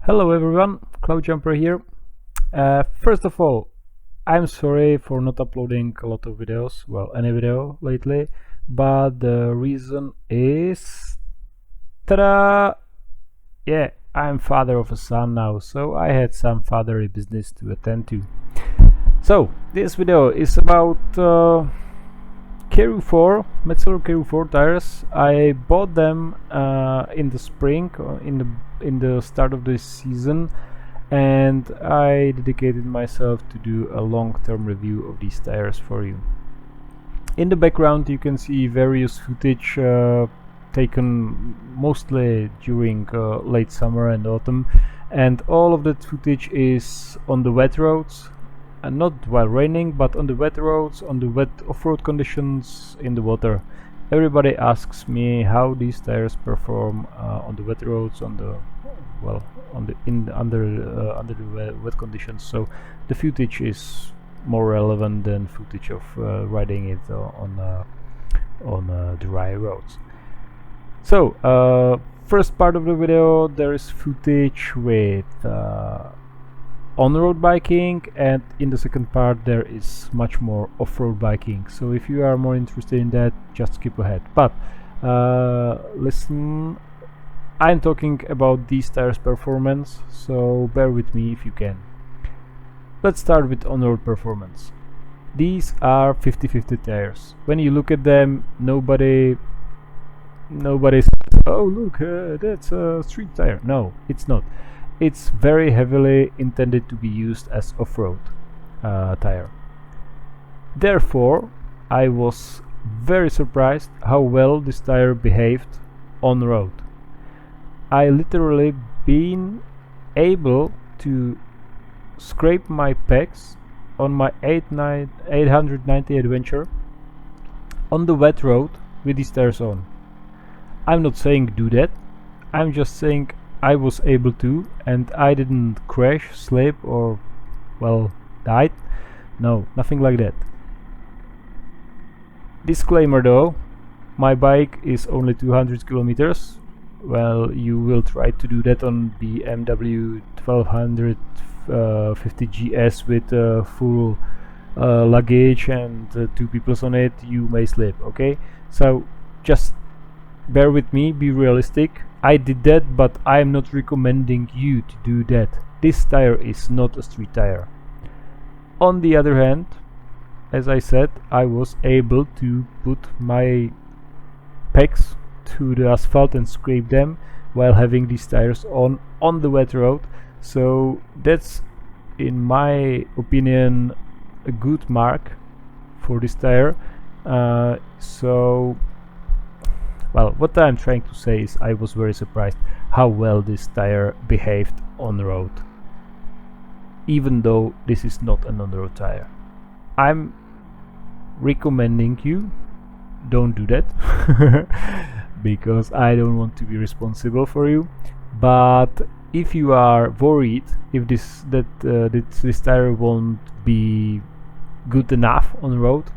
Hello everyone, Cloud Jumper here. First of all, I'm sorry for not uploading a lot of videos, well, any video lately, but the reason is, ta-da! Yeah, I'm father of a son now, so I had some fatherly business to attend to. So, this video is about Karoo 4, Metzeler Karoo 4 tires. I bought them in the spring, in the start of this season, and I dedicated myself to do a long-term review of these tires for you. In the background you can see various footage taken mostly during late summer and autumn, and all of that footage is on the wet roads, and not while raining, but on the wet roads, on the wet off-road conditions in the water. Everybody asks me how these tires perform on the wet roads, under the wet conditions. So the footage is more relevant than footage of riding it on dry roads. So first part of the video, there is footage with on-road biking, and in the second part there is much more off-road biking. So if you are more interested in that, just skip ahead. But listen, I'm talking about these tires performance, so bear with me if you can. Let's start with on-road performance. These are 50-50 tires. When you look at them, nobody says, oh look, that's a street tire. No, it's not. It's very heavily intended to be used as off-road tire. Therefore, I was very surprised how well this tire behaved on road. I literally been able to scrape my pegs on my 890 Adventure on the wet road with these tires on. I'm not saying do that, I'm just saying I was able to, and I didn't crash, slip, or, well, died. No, nothing like that. Disclaimer though, my bike is only 200 kilometers. Well, you will try to do that on BMW 1250 GS with full luggage and 2 people on it, you may slip, okay? So just bear with me, be realistic. I did that, but I'm not recommending you to do that. This tire is not a street tire. On the other hand, as I said, I was able to put my pegs to the asphalt and scrape them while having these tires on the wet road. So that's, in my opinion, a good mark for this tire. Well, what I'm trying to say is I was very surprised how well this tire behaved on the road, even though this is not an on-road tire. I'm recommending you don't do that because I don't want to be responsible for you. But if you are worried if this tire won't be good enough on the road,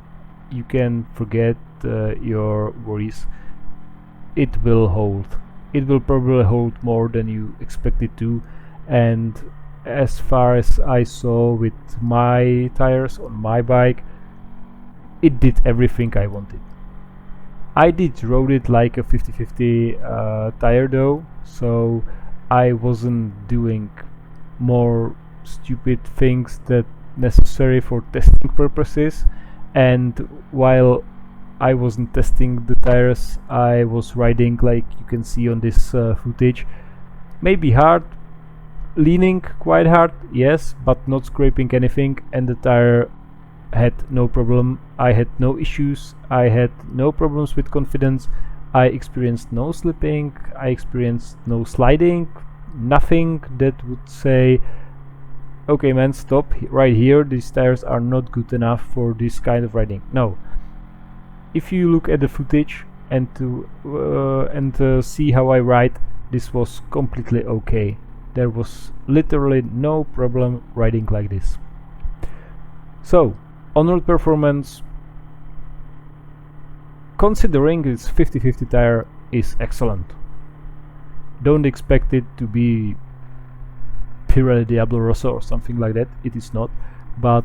you can forget your worries. It will hold. It will probably hold more than you expect it to, and as far as I saw with my tires on my bike, it did everything I wanted. I did rode it like a 50-50 tire though, so I wasn't doing more stupid things that necessary for testing purposes, and while I wasn't testing the tires, I was riding, like you can see on this footage, maybe hard, leaning quite hard, yes, but not scraping anything, and the tire had no problem. I had no issues, I had no problems with confidence, I experienced no slipping, I experienced no sliding, nothing that would say, okay man, stop right here, these tires are not good enough for this kind of riding. No. If you look at the footage and see how I ride, this was completely okay. There was literally no problem riding like this. So, on-road performance, considering this 50-50 tire, is excellent. Don't expect it to be Pirelli Diablo Rosso or something like that. It is not, but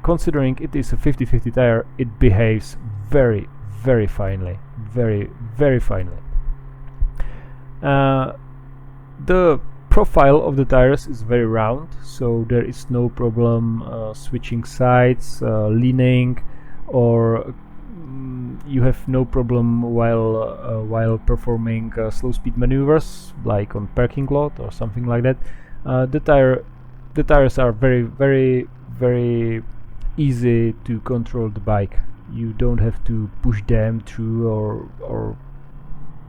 considering it is a 50/50 tire, it behaves very, very finely, very finely. The profile of the tires is very round, so there is no problem switching sides, leaning, or you have no problem while performing slow speed maneuvers like on parking lot or something like that. The tires are very easy to control the bike. You don't have to push them through, or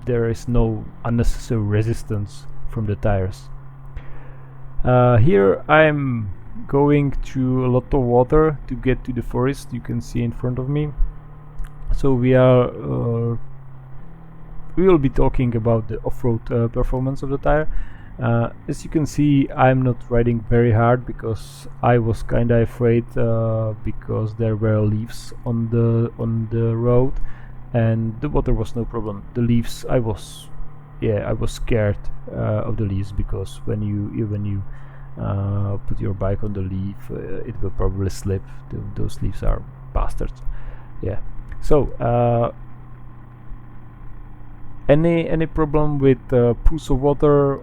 there is no unnecessary resistance from the tires. Here I'm going through a lot of water to get to the forest. You can see in front of me. So we will be talking about the off-road performance of the tire. As you can see, I'm not riding very hard because I was kinda afraid because there were leaves on the road, and the water was no problem. The leaves, I was scared of the leaves, because when you put your bike on the leaf, it will probably slip. Those leaves are bastards. Yeah. So any problem with pools of water?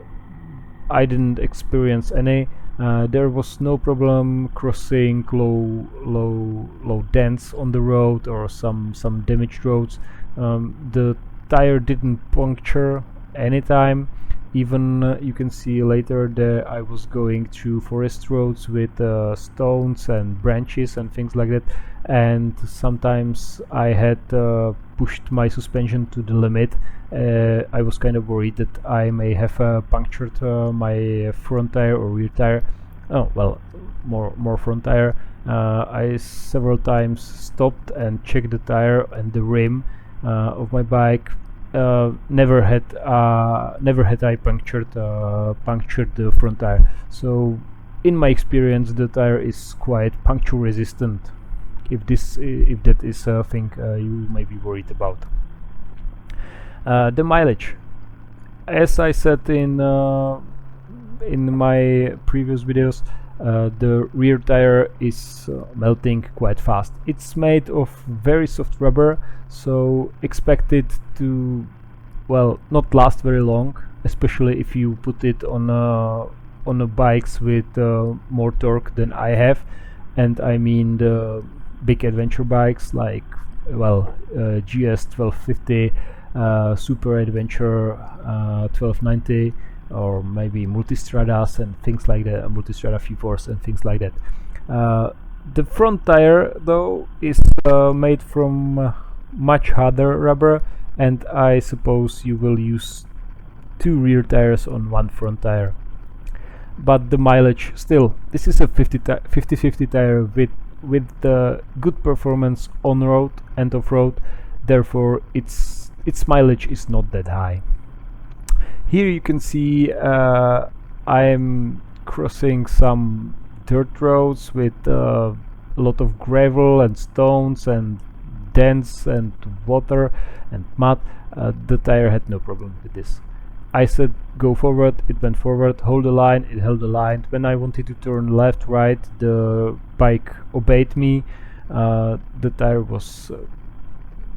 I didn't experience any. There was no problem crossing low dents on the road or some damaged roads. The tire didn't puncture anytime. Even you can see later that I was going through forest roads with stones and branches and things like that, and sometimes I had pushed my suspension to the limit. I was kind of worried that I may have punctured my front tire or rear tire. Oh well, more front tire. I several times stopped and checked the tire and the rim of my bike. Never had I punctured the front tire. So in my experience, the tire is quite puncture resistant. If that is a thing you may be worried about. The mileage, as I said in my previous videos, the rear tire is melting quite fast. It's made of very soft rubber, so expect it to, well, not last very long, especially if you put it on a bikes with more torque than I have, and I mean the big adventure bikes like, well, GS 1250, Super Adventure 1290, or maybe Multistradas and things like that, Multistrada V4s and things like that. The front tire though is made from much harder rubber, and I suppose you will use 2 rear tires on 1 front tire. But the mileage, still, this is a 50/50 tire with the good performance on road and off road, therefore its mileage is not that high. Here you can see I'm crossing some dirt roads with a lot of gravel and stones and dents and water and mud. The tire had no problem with this. I said go forward, it went forward. Hold the line, it held the line. When I wanted to turn left, right, the bike obeyed me. The tire was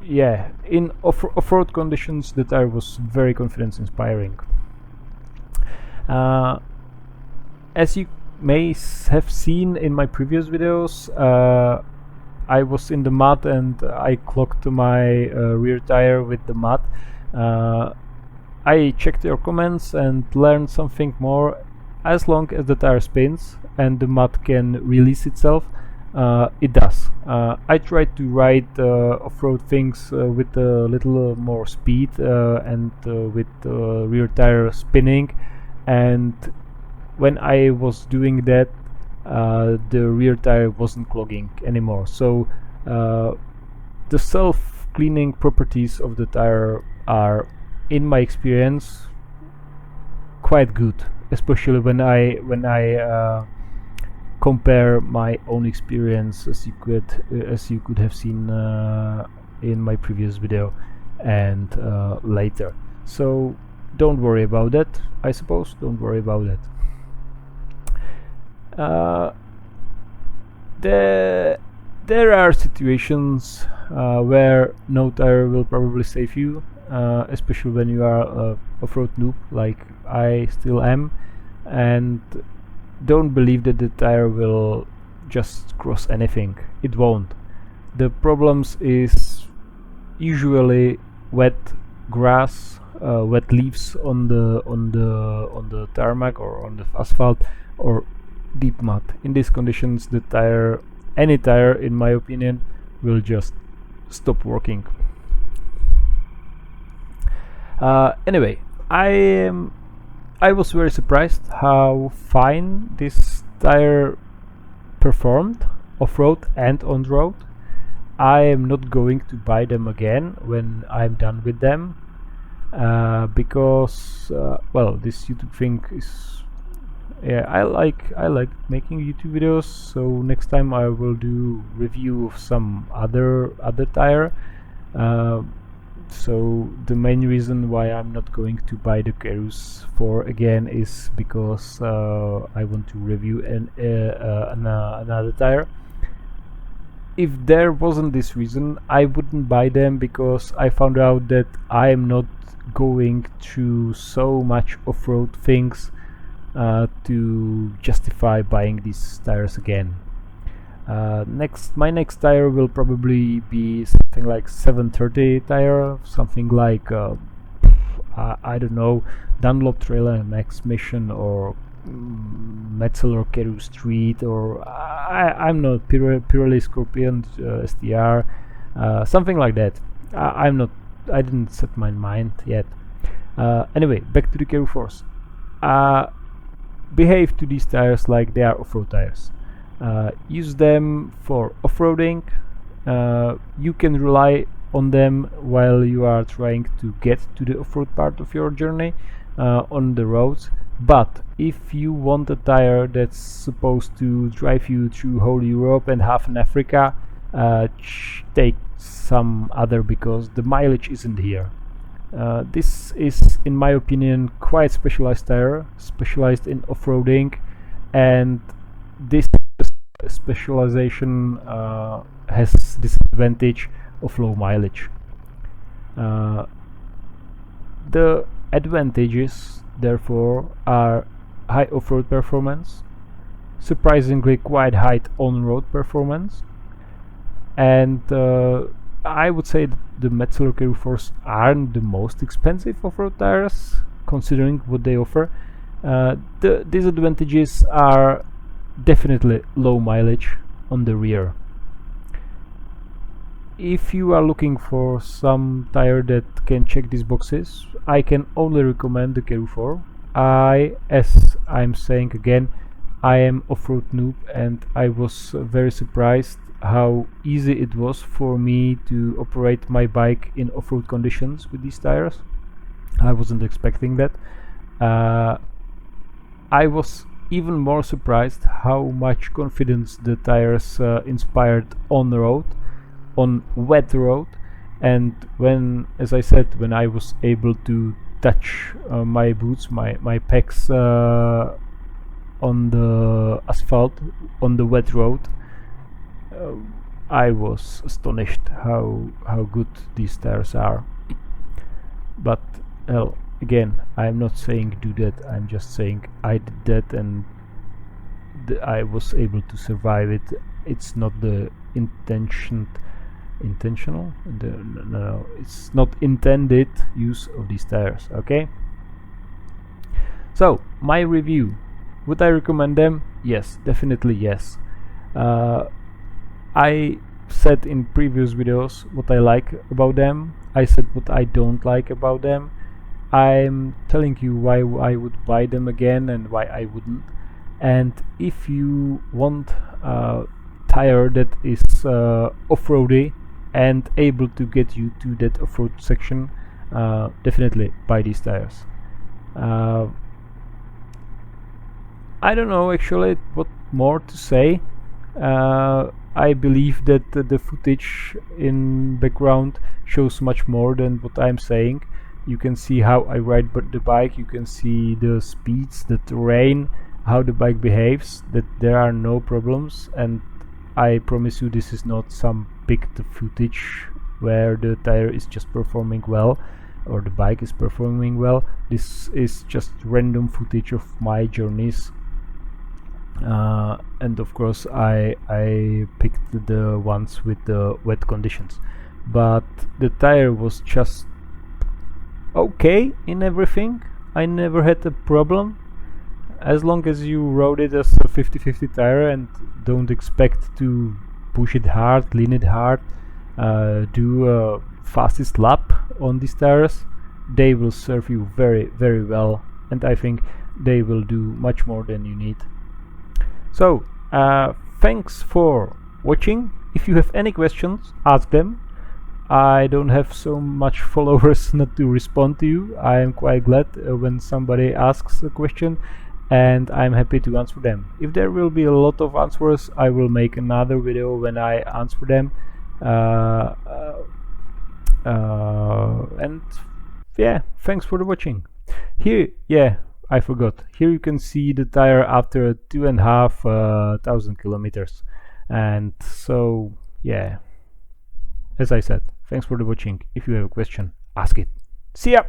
in off-road conditions, the tire was very confidence inspiring. As you may have seen in my previous videos, I was in the mud and I clogged my rear tire with the mud. I checked your comments and learned something more. As long as the tire spins and the mud can release itself, it does. I tried to ride off-road things with a little more speed and with rear tire spinning, and when I was doing that, the rear tire wasn't clogging anymore. So the self-cleaning properties of the tire are, in my experience, quite good, especially when I compare my own experience, as you could have seen in my previous video and later. So don't worry about that, I suppose. Don't worry about that. Uh, there are situations where no tire will probably save you, especially when you are a off-road noob like I still am, and don't believe that the tire will just cross anything. It won't. The problems is usually wet grass, wet leaves on the tarmac or on the asphalt, or deep mud. In these conditions, the tire, any tire, in my opinion, will just stop working. Anyway, I was very surprised how fine this tire performed off-road and on-road. I am not going to buy them again when I'm done with them, because well, this YouTube thing is, yeah, I like making YouTube videos, so next time I will do review of some other tire. So the main reason why I'm not going to buy the Karoos 4 again is because I want to review another tire. If there wasn't this reason, I wouldn't buy them, because I found out that I'm not going through so much off-road things to justify buying these tires again. My next tire will probably be something like 730 tire, something like I don't know, Dunlop Trailer Max Mission, or Metzeler Karoo Street, or I'm not Pirelli Scorpion STR, something like that. I didn't set my mind yet. Anyway, back to the Karoo 4s. Behave to these tires like they are off-road tires. Use them for off-roading. You can rely on them while you are trying to get to the off-road part of your journey on the roads. But if you want a tire that's supposed to drive you through whole Europe and half in Africa, take some other, because the mileage isn't here. This is, in my opinion, quite specialized tire, specialized in off-roading, and this specialization has disadvantage of low mileage. The advantages, therefore, are high off-road performance, surprisingly quite high on-road performance, and I would say that the Metzeler Karoo 4s aren't the most expensive off-road tires, considering what they offer. The disadvantages are definitely low mileage on the rear. If you are looking for some tire that can check these boxes, I can only recommend the Karoo 4. As I'm saying again, I am off-road noob, and I was very surprised how easy it was for me to operate my bike in off-road conditions with these tires. I wasn't expecting that. I was even more surprised how much confidence the tires inspired on the road, on wet road, and when, as I said, when I was able to touch my boots, my pecs on the asphalt on the wet road, I was astonished how good these tires are. But well, again, I'm not saying do that, I'm just saying I did that, and I was able to survive it. It's not the intentional, no, it's not intended use of these tires. Okay, so my review, would I recommend them? Yes, definitely yes. I said in previous videos what I like about them, I said what I don't like about them. I'm telling you why I would buy them again and why I wouldn't. And if you want a tire that is off-roady and able to get you to that off-road section, definitely buy these tires. I don't know actually what more to say. I believe that the footage in background shows much more than what I'm saying. You can see how I ride the bike, you can see the speeds, the terrain, how the bike behaves, that there are no problems, and I promise you this is not some picked footage where the tire is just performing well or the bike is performing well. This is just random footage of my journeys, and of course I picked the ones with the wet conditions, but the tire was just okay in everything. I never had a problem. As long as you rode it as a 50-50 tire and don't expect to push it hard, lean it hard, do a fastest lap on these tires, they will serve you very, very well, and I think they will do much more than you need. So, thanks for watching. If you have any questions, ask them. I don't have so much followers not to respond to you. I am quite glad when somebody asks a question, and I'm happy to answer them. If there will be a lot of answers, I will make another video when I answer them. And yeah, thanks for the watching. Here, yeah, I forgot. Here you can see the tire after 2,500 kilometers. And so, yeah, as I said, thanks for the watching. If you have a question, ask it. See ya!